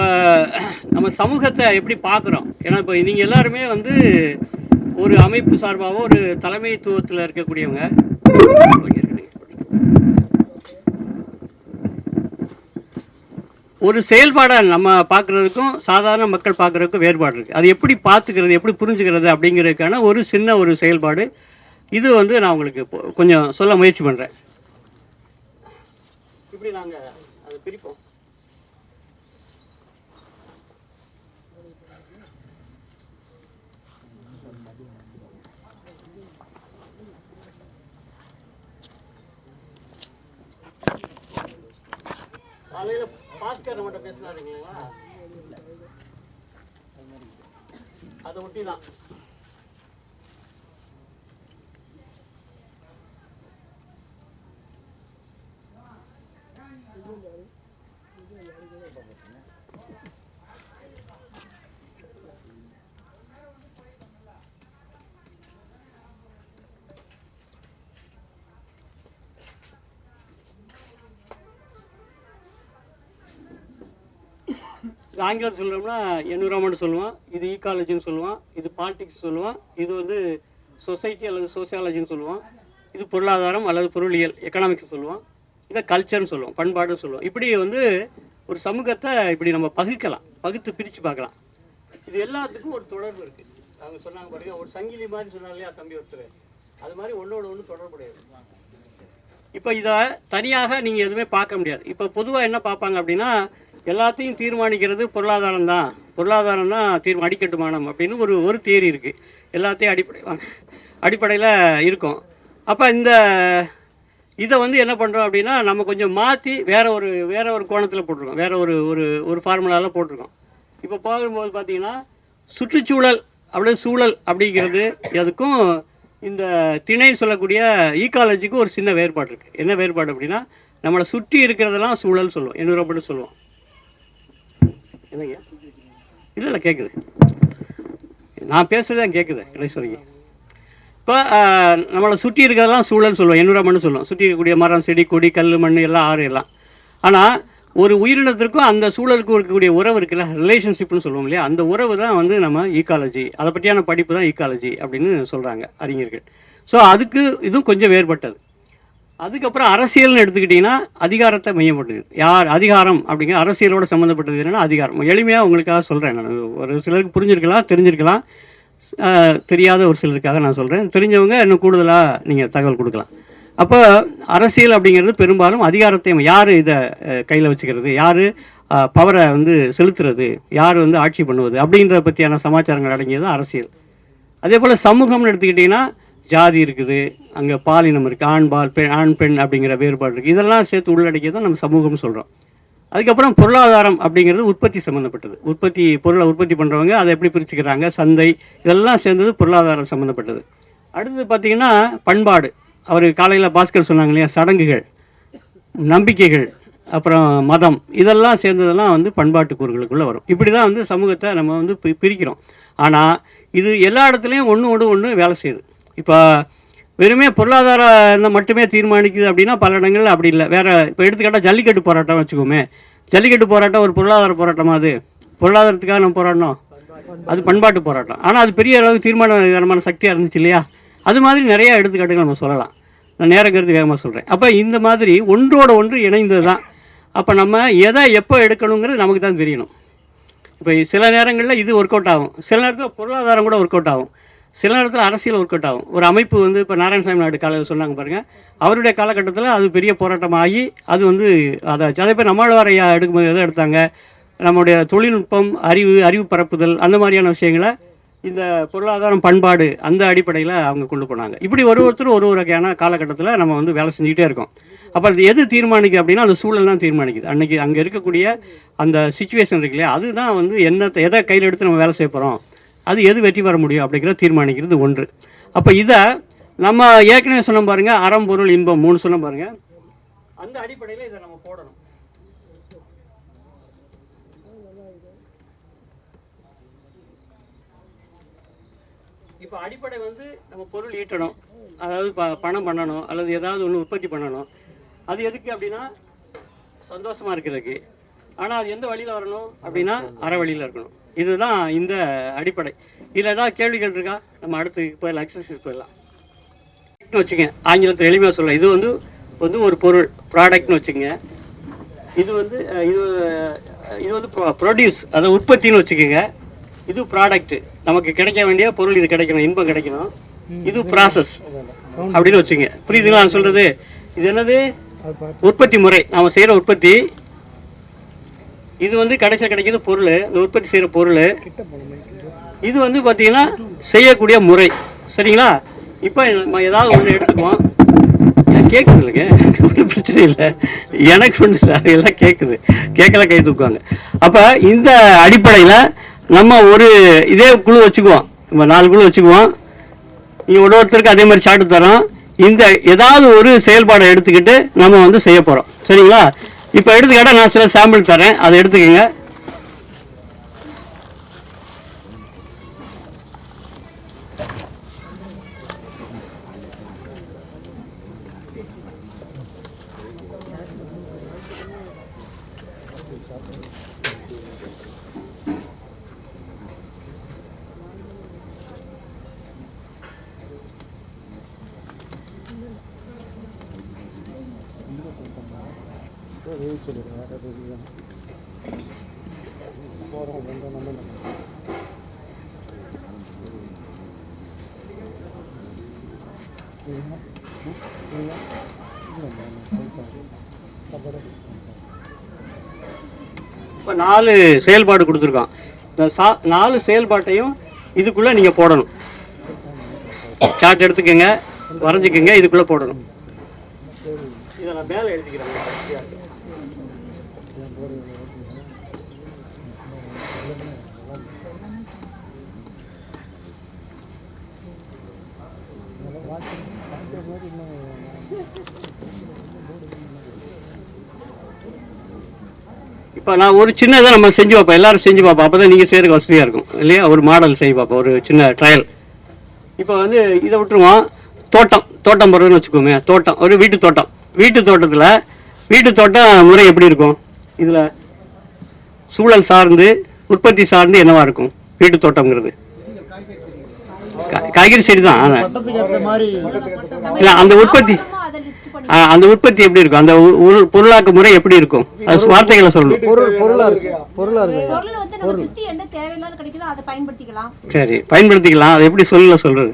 இப்போ நம்ம சமூகத்தை எப்படி பார்க்குறோம்? ஏன்னா இப்போ நீங்கள் எல்லாருமே வந்து ஒரு அமைப்பு சார்பாகவோ ஒரு தலைமைத்துவத்தில் இருக்கக்கூடியவங்க. ஒரு செயல்பாடை நம்ம பார்க்குறதுக்கும் சாதாரண மக்கள் பார்க்குறதுக்கும் வேறுபாடு இருக்குது. அது எப்படி பார்த்துக்கிறது, எப்படி புரிஞ்சுக்கிறது அப்படிங்கிறதுக்கான ஒரு சின்ன ஒரு செயல்பாடு இது வந்து நான் உங்களுக்கு கொஞ்சம் சொல்ல முயற்சி பண்ணுறேன். இப்படி நாங்கள் அதை பிரிப்போம். காலையில் பாஸ்கர் நம்மகிட்ட பேசினாருங்களா, அதை ஒட்டி தான். ஆங்கிலம் சொல்கிறோம்னா என்விரான்மெண்ட் சொல்லுவான், இது ஈக்காலஜின்னு சொல்லுவான், இது பாலிடிக்ஸ் சொல்லுவான், இது வந்து சொசைட்டி அல்லது சோசியாலஜின்னு சொல்லுவான், இது பொருளாதாரம் அல்லது பொருளியல் எக்கனாமிக்ஸ் சொல்லுவான், இதை கல்ச்சர்னு சொல்லுவோம், பண்பாடுன்னு சொல்லுவோம். இப்படி வந்து ஒரு சமூகத்தை இப்படி நம்ம பகுத்து பிரித்து பார்க்கலாம். இது எல்லாத்துக்கும் ஒரு தொடர்பு இருக்குது. அவங்க சொன்னாங்க பாருங்க, ஒரு சங்கிலி மாதிரி சொன்னாங்க இல்லையா தம்பி ஒருத்தர், அது மாதிரி ஒன்றோட ஒன்று தொடர்புடையது. இப்போ இதை தனியாக நீங்கள் எதுவுமே பார்க்க முடியாது. இப்போ பொதுவாக என்ன பார்ப்பாங்க அப்படின்னா, எல்லாத்தையும் தீர்மானிக்கிறது பொருளாதாரம் தான் அடிக்கட்டுமானம் அப்படின்னு ஒரு தியரி இருக்குது. எல்லாத்தையும் அடிப்படையில் இருக்கும். அப்போ இதை வந்து என்ன பண்ணுறோம் அப்படின்னா, நம்ம கொஞ்சம் மாற்றி வேற ஒரு கோணத்தில் போட்டிருக்கோம், வேற ஒரு ஃபார்முலாவில் போட்டிருக்கோம். இப்போ போகும்போது பார்த்தீங்கன்னா சுற்றுச்சூழல் சூழல் அப்படிங்கிறது அதுக்கும் இந்த திணைன்னு சொல்லக்கூடிய ஈக்காலஜிக்கும் ஒரு சின்ன வேறுபாடு இருக்குது. என்ன வேறுபாடு அப்படின்னா, நம்மளை சுற்றி இருக்கிறதெல்லாம் சூழல் சொல்லுவோம், என்விரான்மெண்ட் சொல்லுவோம். என்னங்க இல்லை கேட்குது, நான் பேசுறது தான் கேட்குது கணேஸ்வரிங்க. இப்போ நம்மளை சுற்றி இருக்கிறதெல்லாம் சூழல் சொல்லுவோம், என்விரான்மெண்ட் சொல்லுவோம். சுற்றி இருக்கக்கூடிய மரம், செடி, கொடி, கல், மண் எல்லாம், ஆறு எல்லாம். ஆனால் ஒரு உயிரினத்திற்கும் அந்த சூழலுக்கும் இருக்கக்கூடிய உறவு இருக்குல்ல, ரிலேஷன்ஷிப்னு சொல்லுவோம் இல்லையா, அந்த உறவு தான் வந்து நம்ம ஈக்காலஜி, அதை பற்றியான படிப்பு தான் ஈக்காலஜி அப்படின்னு சொல்கிறாங்க அறிஞர்கள். ஸோ அதுக்கு இதுவும் கொஞ்சம் வேறுபட்டது. அதுக்கப்புறம் அரசியல்னு எடுத்துக்கிட்டிங்கன்னா அதிகாரத்தை மையப்பட்டது. அதிகாரம் அப்படிங்கிற அரசியலோட சம்மந்தப்பட்டது என்னென்னா அதிகாரம். எளிமையாக உங்களுக்காக சொல்கிறேன். நான் ஒரு சிலருக்கு புரிஞ்சிருக்கலாம், தெரிஞ்சிருக்கலாம், தெரியாத ஒரு சிலருக்காக நான் சொல்கிறேன். தெரிஞ்சவங்க இன்னும் கூடுதலாக நீங்கள் தகவல் கொடுக்கலாம். அப்போ அரசியல் அப்படிங்கிறது பெரும்பாலும் அதிகாரத்தை, யார் இதை கையில் வச்சுக்கிறது, யார் பவரை வந்து செலுத்துறது, யார் வந்து ஆட்சி பண்ணுவது அப்படின்றத பற்றியான சமாச்சாரங்கள் அடங்கியது அரசியல். அதே போல் சமூகம்னு எடுத்துக்கிட்டிங்கன்னா ஜாதி இருக்குது, அங்கே பாலினம் இருக்குது, ஆண் பெண் அப்படிங்கிற வேறுபாடு இருக்குது. இதெல்லாம் சேர்த்து உள்ளடக்கியது தான் நம்ம சமூகம்னு சொல்கிறோம். அதுக்கப்புறம் பொருளாதாரம் அப்படிங்கிறது உற்பத்தி சம்மந்தப்பட்டது. பொருளை உற்பத்தி பண்ணுறவங்க அதை எப்படி பிரிச்சுக்கிறாங்க, சந்தை, இதெல்லாம் சேர்ந்தது பொருளாதாரம் சம்மந்தப்பட்டது. அடுத்தது பார்த்திங்கன்னா பண்பாடு. அவர் காலையில் பாஸ்கர் சொன்னாங்க இல்லையா, சடங்குகள், நம்பிக்கைகள், அப்புறம் மதம், இதெல்லாம் சேர்ந்ததெல்லாம் வந்து பண்பாட்டு கூறுகளுக்குள்ளே வரும். இப்படி தான் வந்து சமூகத்தை நம்ம வந்து பிரிக்கிறோம். ஆனால் இது எல்லா இடத்துலையும் ஒன்று வேலை செய்யுது. இப்போ வெறுமே பொருளாதாரம் மட்டுமே தீர்மானிக்குது அப்படின்னா பல இடங்கள் அப்படி இல்லை. வேறு இப்போ எடுத்துக்கிட்டால் ஜல்லிக்கட்டு போராட்டம் வச்சுக்கோமே, ஜல்லிக்கட்டு போராட்டம் ஒரு பொருளாதார போராட்டமாக? அது பொருளாதாரத்துக்காக நம்ம போராடணும், அது பண்பாட்டு போராட்டம். ஆனால் அது பெரிய அளவுக்கு தீர்மானகரமான சக்தியாக இருந்துச்சு இல்லையா? அது மாதிரி நிறையா எடுத்துக்காட்டுகள் நம்ம சொல்லலாம். நான் நேரம் கருத்து வேகமாக சொல்கிறேன். அப்போ இந்த மாதிரி ஒன்றோட ஒன்று இணைந்தது தான். அப்போ நம்ம எதை எப்போ எடுக்கணுங்கிறது நமக்கு தான் தெரியணும். இப்போ சில நேரங்களில் இது ஒர்க் அவுட் ஆகும், சில நேரத்தில் பொருளாதாரம் கூட ஒர்க் அவுட் ஆகும், சில நேரத்தில் அரசியல் ஒர்க் அவுட் ஆகும். ஒரு அமைப்பு வந்து இப்போ நாராயணசாமி நாயுடு காலையில் சொன்னாங்க பாருங்கள், அவருடைய காலகட்டத்தில் அது பெரிய போராட்டமாகி அது வந்து அதாச்சு. அதே போல் நம்மாழ்வார் ஐயா எடுக்கும்போது எதை எடுத்தாங்க, நம்முடைய தொழில்நுட்பம், அறிவு பரப்புதல், அந்த மாதிரியான விஷயங்களை இந்த பொருளாதாரம், பண்பாடு, அந்த அடிப்படையில் அவங்க கொண்டு போனாங்க. இப்படி ஒருத்தரும் ஒரு வகையான காலகட்டத்தில் நம்ம வந்து வேலை செஞ்சுக்கிட்டே இருக்கோம். அப்போ அது எது தீர்மானிக்குது அப்படின்னா அந்த சூழல் தான் தீர்மானிக்குது. அன்றைக்கி அங்கே இருக்கக்கூடிய அந்த சிச்சுவேஷன் இருக்கு இல்லையா, அதுதான் வந்து எதை கையில் எடுத்து நம்ம வேலை செய்ய போகிறோம், அது எது வெற்றி பெற முடியும் அப்படிங்கிறத தீர்மானிக்கிறது ஒன்று. அப்போ இதை நம்ம ஏற்கனவே சொன்ன பாருங்க, அறம், பொருள், இன்பம் 3 சொன்ன பாருங்க, அந்த அடிப்படையில் இதை நம்ம போடணும். இப்போ அடிப்படை வந்து நம்ம பொருள் ஈட்டணும், அதாவது பணம் பண்ணணும், அல்லது ஏதாவது ஒன்று உற்பத்தி பண்ணணும். அது எதுக்கு அப்படின்னா சந்தோஷமாக இருக்கிறதுக்கு. ஆனால் அது எந்த வழியில் வரணும் அப்படின்னா அற வழியில் இருக்கணும். இதுதான் இந்த அடிப்படை. இதில் ஏதாவது கேள்விகள் இருக்கா? நம்ம அடுத்து போயிடலாம், எக்ஸசைஸ் போயிடலாம். வச்சுக்கங்க, ஆங்கிலத்தில் எளிமையாக சொல்லலாம். இது வந்து ஒரு பொருள், ப்ராடக்ட்னு வச்சுக்கோங்க. இது வந்து ப்ரொடியூஸ், அதை உற்பத்தின்னு வச்சுக்கோங்க. இது ப்ராடக்ட், நமக்கு கிடைக்க வேண்டிய பொருள், இது கிடைக்கணும், இன்பம் கிடைக்கணும். இது ப்ராசஸ் அப்படின்னு வச்சுங்க. புரியுதுங்களா நான் சொல்றது? இது என்னது? உற்பத்தி முறை, நாம் செய்கிற உற்பத்தி. இது வந்து கடைசியாக கிடைக்கிது பொருள், இந்த உற்பத்தி செய்கிற பொருள். இது வந்து பார்த்தீங்கன்னா செய்யக்கூடிய முறை. சரிங்களா? இப்போ ஏதாவது ஒன்று எடுத்துக்குவோம். கேட்குது இல்லைங்க, ஒன்றும் பிரச்சனை இல்லை. எனக்கு ஒன்று சார், எல்லாம் கேட்குது, கேட்கல கை தூக்குவாங்க. அப்போ இந்த அடிப்படையில் நம்ம ஒரு இதே குழு வச்சுக்குவோம், நம்ம 4 குழு வச்சுக்குவோம். நீங்கள் ஒருத்தருக்கு அதே மாதிரி சாட்டு தரோம். இந்த ஏதாவது ஒரு செயல்பாடை எடுத்துக்கிட்டு நம்ம வந்து செய்ய போகிறோம். சரிங்களா? இப்போ எடுத்துக்கிட்டால் நான் சில சாம்பிள் தரேன், அதை எடுத்துக்கோங்க. இப்போ 4 செயல்பாடு கொடுத்துருக்கோம். இந்த 4 செயல்பாட்டையும் இதுக்குள்ளே நீங்கள் போடணும். சார்ட் எடுத்துக்கோங்க, வரைஞ்சிக்கோங்க, இதுக்குள்ளே போடணும். இதை நான் மேலே எழுதிக்கிறேன். இப்போ நான் ஒரு சின்னதாக நம்ம செஞ்சு பார்ப்போம், எல்லாரும் செஞ்சு பார்ப்போம். அப்போ தான் நீங்கள் செய்கிறதுக்கு வசதியாக இருக்கும் இல்லையா? ஒரு மாடல் செய்ய பார்ப்போம், ஒரு சின்ன ட்ரையல். இப்போ வந்து இதை விட்டுருவோம். தோட்டம் போடுறதுன்னு வச்சுக்கோமே. தோட்டம், ஒரு வீட்டு தோட்டம். வீட்டு தோட்டம் முறை எப்படி இருக்கும்? இதில் சூழல் சார்ந்து, உற்பத்தி சார்ந்து என்னவா இருக்கும் வீட்டு தோட்டம்ங்கிறது? காய்கறி செடி தான். இல்லை, அந்த உற்பத்தி எப்படி இருக்கும்? அந்த பொருளாக்க முறை எப்படி இருக்கும்? அது வார்த்தைகளை சொல்லணும். சரி, பயன்படுத்திக்கலாம். அது எப்படி சொல்றது?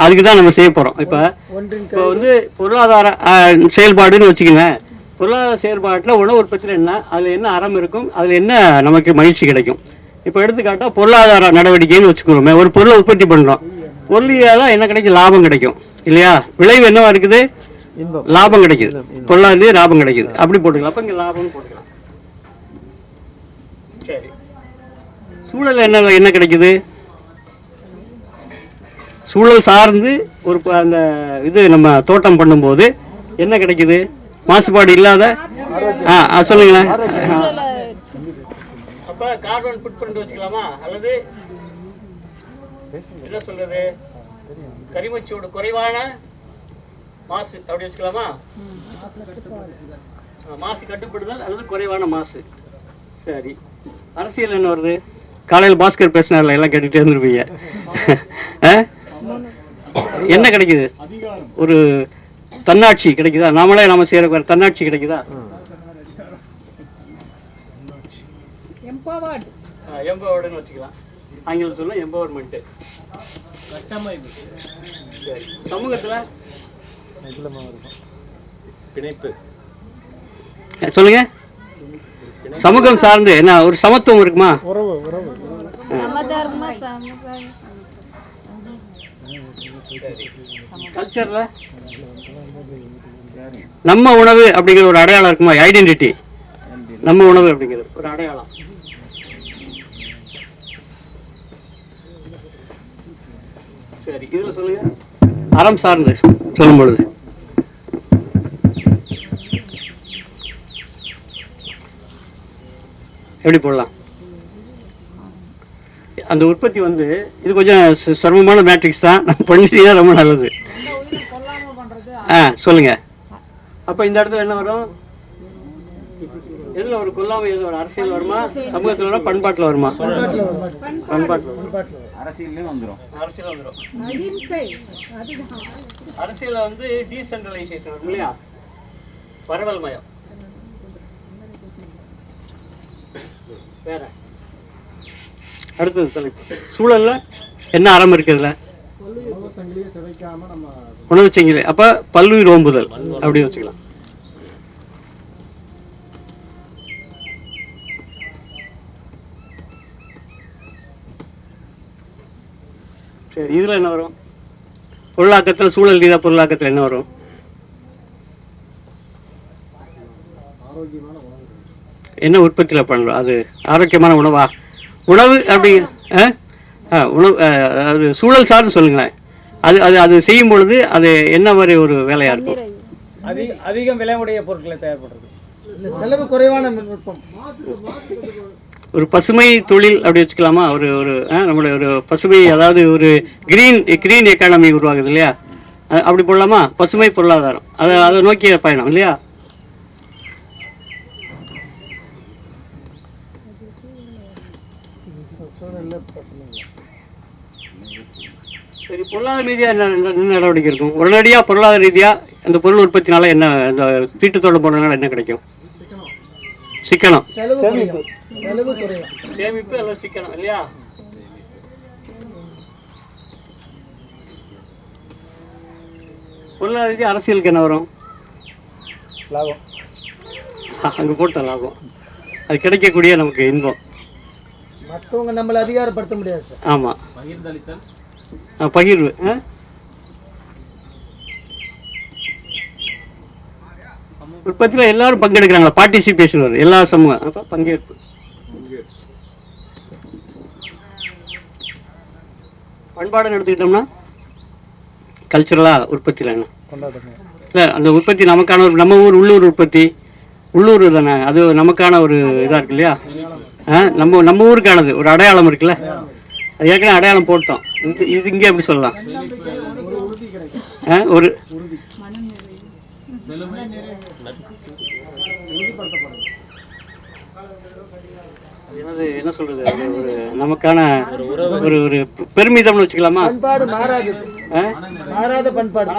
அதுக்கு தான் நம்ம செய்ய போறோம். இப்போ வந்து பொருளாதார செயல்பாடுன்னு வச்சுக்கோங்க. பொருளாதார செயல்பாட்டில் உணவு உற்பத்தியில் என்ன, அதில் என்ன அறம் இருக்கும், அதில் என்ன நமக்கு மகிழ்ச்சி கிடைக்கும். இப்போ எடுத்துக்காட்டால் பொருளாதார நடவடிக்கைன்னு வச்சுக்கிறோமே. ஒரு பொருளை உற்பத்தி பண்ணுறோம், பொருளியால் என்ன கிடைக்கும்? லாபம் கிடைக்கும் இல்லையா? விளைவு என்னவா இருக்குது? லாபம் கிடைக்குது. பொருளாதார லாபம் கிடைக்குது, அப்படி போட்டுக்கலாம். அப்போ இங்கே லாபம்னு போட்டுக்கலாம். சரி, சூழல் என்ன கிடைக்குது? சூழல் சார்ந்து ஒரு அந்த இது நம்ம தோட்டம் பண்ணும்போது என்ன கிடைக்குது? மாசுபாடு இல்லாத. சொல்லுங்களேன். அப்ப கார்பன் ஃபுட் பிரிண்ட் வச்சுக்கலாமா? அல்லது என்ன சொல்றது, கரிமச்சூடு குறைவான மாசு அப்படி வச்சுக்கலாமா? மாசு கட்டுப்படுதல் அல்லது குறைவான மாசு. சரி, அரசியல் என்ன வருது? காலையில் பாஸ்கர் பேசினார்ல, எல்லாம் கேட்டுட்டே இருந்திருப்பீங்க. என்ன கிடைக்குது? ஒரு தன்னாட்சி கிடைக்குதா? நாம செய்யற தன்னாட்சி கிடைக்குதா? எம்பவர்டுன்னு வச்சுக்கலாம். ஆங்கிலம் சொல்ல எம்பவர்மெண்ட். சமூகத்துல பிணைப்பு சொல்லுங்க. சமூகம் சார்ந்து என்ன ஒரு சமத்துவம் இருக்குமா? கல்ச்சர்ல நம்ம உணவு அப்படிங்கிற ஒரு அடையாளம் இருக்குமா? ஐடென்டிட்டி, நம்ம உணவு அப்படிங்கிறது ஒரு அடையாளம். சரி, இதுல சொல்லுங்க. அறம் சார்ந்து சொல்லும் பொழுது எப்படி போடலாம்? அந்த உற்பத்தி வந்து இது கொஞ்சம் சிரமமான மேட்ரிக்ஸ் தான், நம்ம பண்ணிட்டீங்கன்னா ரொம்ப நல்லது. சொல்லுங்க. அப்போ இந்த இடத்துல என்ன வரும்? எதில் ஒரு கொல்லாமை எது வரும்? அரசியல் வருமா, சமூகத்தில் வரும், பண்பாட்டில் வருமா? பண்பாட்டில் அரசியல் வந்துடும். அரசியல் வந்து டீசென்ட்ரலைசேஷன் வரும் இல்லையா, பரவல் மயம். வேற அடுத்தது தலைப்பு சூழல்ல என்ன அறம் இருக்குதுல? உணவு சங்கிலி. அப்ப பல்லுயிர் ஓம்புதல் அப்படி வச்சுக்கலாம். சரி, இதுல என்ன வரும்? பொருளாக்கத்தில் சூழல் ரீதியா பொருளாக்கத்தில் என்ன வரும்? என்ன உற்பத்தியில பண்றோம்? அது ஆரோக்கியமான உணவா? உணவு அப்படி உணவு, அது சூழல் சார்ந்து சொல்லுங்களேன். அது அது அது செய்யும் பொழுது அது என்ன மாதிரி ஒரு வேலையா இருக்கும்? அதிகம் விலையுடைய பொருட்களை தயார்படுறது, செலவு குறைவான நுட்பம், ஒரு பசுமை தொழில் அப்படி வச்சுக்கலாமா? ஒரு ஒரு நம்மளுடைய ஒரு பசுமை, அதாவது ஒரு கிரீன் எக்கானமி உருவாகுது இல்லையா, அப்படி போடலாமா? பசுமை பொருளாதாரம், அதை நோக்கிய பயணம் இல்லையா? சரி, பொருளாதார ரீதியா என்ன நடவடிக்கை இருக்கும்? உடனடியாக பொருளாதார ரீதியா அந்த பொருள் உற்பத்தினால என்ன, இந்த தீட்டுத்தோட்டம் போடுறதுனால என்ன கிடைக்கும்? சிக்கனம், சேமிப்பு எல்லாம் சிக்கனம் இல்லையா? பொருளாதார ரீதியா அரசியலுக்கு என்ன வரும்? லாபம். அங்க போட்ட லாபம், அது கிடைக்கக்கூடிய நமக்கு இன்பம். மற்றவங்க நம்மளை அதிகாரப்படுத்த முடியாது சார். ஆமா, பகிர்வு. உற்பத்தியில் எல்லாரும் பங்கெடுக்கிறாங்களா? பார்ட்டிசிபேஷன் வருது, எல்லா சமூகம். அப்ப பங்கேற்பு. பண்பாடுன்னு எடுத்துக்கிட்டோம்னா கல்ச்சுரலா உற்பத்தியில் என்ன இல்லை, அந்த உற்பத்தி நமக்கான ஒரு, நம்ம ஊர் உள்ளூர் உற்பத்தி, உள்ளூர் தானே, அது நமக்கான ஒரு இதாக இருக்கு இல்லையா? நம்ம ஊருக்கானது ஒரு அடையாளம் இருக்குல்ல, அது ஏற்கனவே அடையாளம் போட்டோம். இது இங்கே எப்படி சொல்லலாம்? ஒரு என்ன சொல்றது, ஒரு நமக்கான ஒரு ஒரு பெருமிதம்னு வச்சுக்கலாமா? மாறாத பண்பாடு,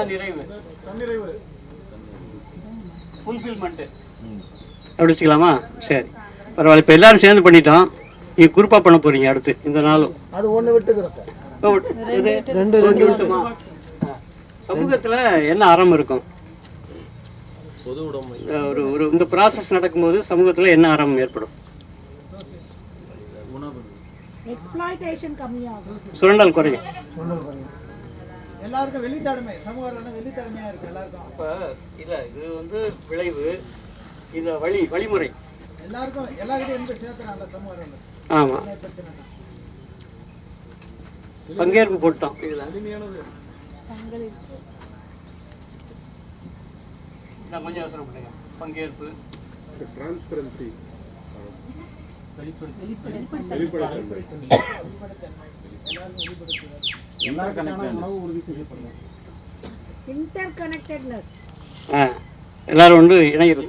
அப்படி வச்சுக்கலாமா? சரி, பரவாயில்ல. இப்போ எல்லாரும் சேர்ந்து பண்ணிட்டோம். நீங்க குரூப்பா பண்ண போறீங்க அடுத்து இந்த நாளும். அது ஒண்ணு விட்டுக்கிறோம் சார். ரெண்டு விட்டுமா? சமூகத்துல என்ன அறம் இருக்கும்? ஒரு ஒரு இந்த ப்ராசஸ் நடக்கும்போது சமூகத்துல என்ன அறம் ஏற்படும்? சுரண்டல் குறையும். எல்லாருக்கும் வெளித்தன்மை, சமூகம் வெளித்தன்மையா இருக்கு எல்லாருக்கும். அப்ப இல்ல, இது வந்து விளைவு, இது வழிமுறை. எல்லாருக்கும் எல்லாருக்கும் எந்த சேர்த்துறாங்க சமூகம். ஆமா, பங்கேற்பு போட்டோம். இதுல கொஞ்சம் யோசனை பண்ணுங்க. பங்கேற்பு, டிரான்ஸ்பரன்சி, எல்லாரும் வந்து இணைவு,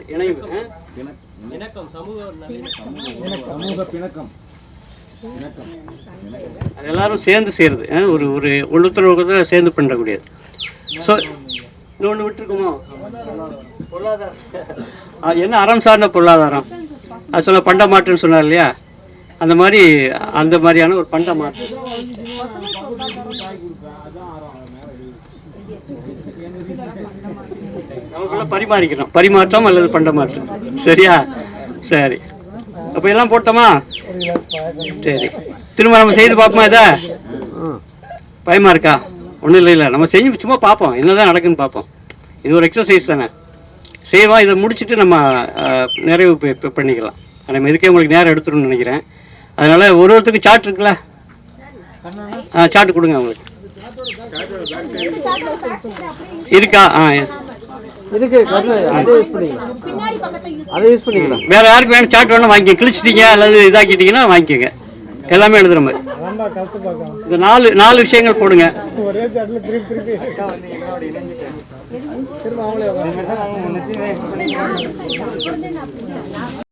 எல்லாரும் சேர்ந்து செய்யறது, ஒரு ஒரு ஒருத்தர் சேர்ந்து பண்ணக்கூடியது. ஸோ இன்னொன்று விட்டுருக்குமோ? பொருளாதாரம் என்ன அறம் சார்ந்த பொருளாதாரம்? அது சொல்ல பண்ட மாற்றுன்னு சொன்னார் இல்லையா, அந்த மாதிரியான ஒரு பண்ட மாற்று. நமக்குள்ள பரிமாறிக்கிறோம், பரிமாற்றம் அல்லது பண்ட மாற்றம். சரியா? சரி, அப்ப எல்லாம் போட்டோமா? சரி, திரும்ப நம்ம செய்து பார்ப்போமா? இதை பயமா இருக்கா? ஒன்றும் இல்லை, நம்ம செஞ்சு சும்மா பார்ப்போம், என்னதான் நடக்குன்னு பார்ப்போம். இது ஒரு எக்ஸசைஸ் தானே, செய்வோம். இதை முடிச்சுட்டு நம்ம நிறைவு பண்ணிக்கலாம். நம்ம இதுக்கே உங்களுக்கு நேரம் எடுத்துருன்னு நினைக்கிறேன். அதனால ஒருத்தருக்கு சார்ட் இருக்குல்ல, சார்ட் கொடுங்க உங்களுக்கு. இருக்கா? இருக்கு, அதை யூஸ் பண்ணிக்கலாம். வேற யாருக்கு வேணும் சார்ட் வேணும் வாங்கிக்க, கிழிச்சிட்டீங்க அல்லது இதாக்கிட்டீங்கன்னா வாங்கிக்கோங்க. எல்லாமே எழுதுற மாதிரி இந்த நாலு விஷயங்கள் போடுங்க. திரும்ப அவங்களே உட்காந்து.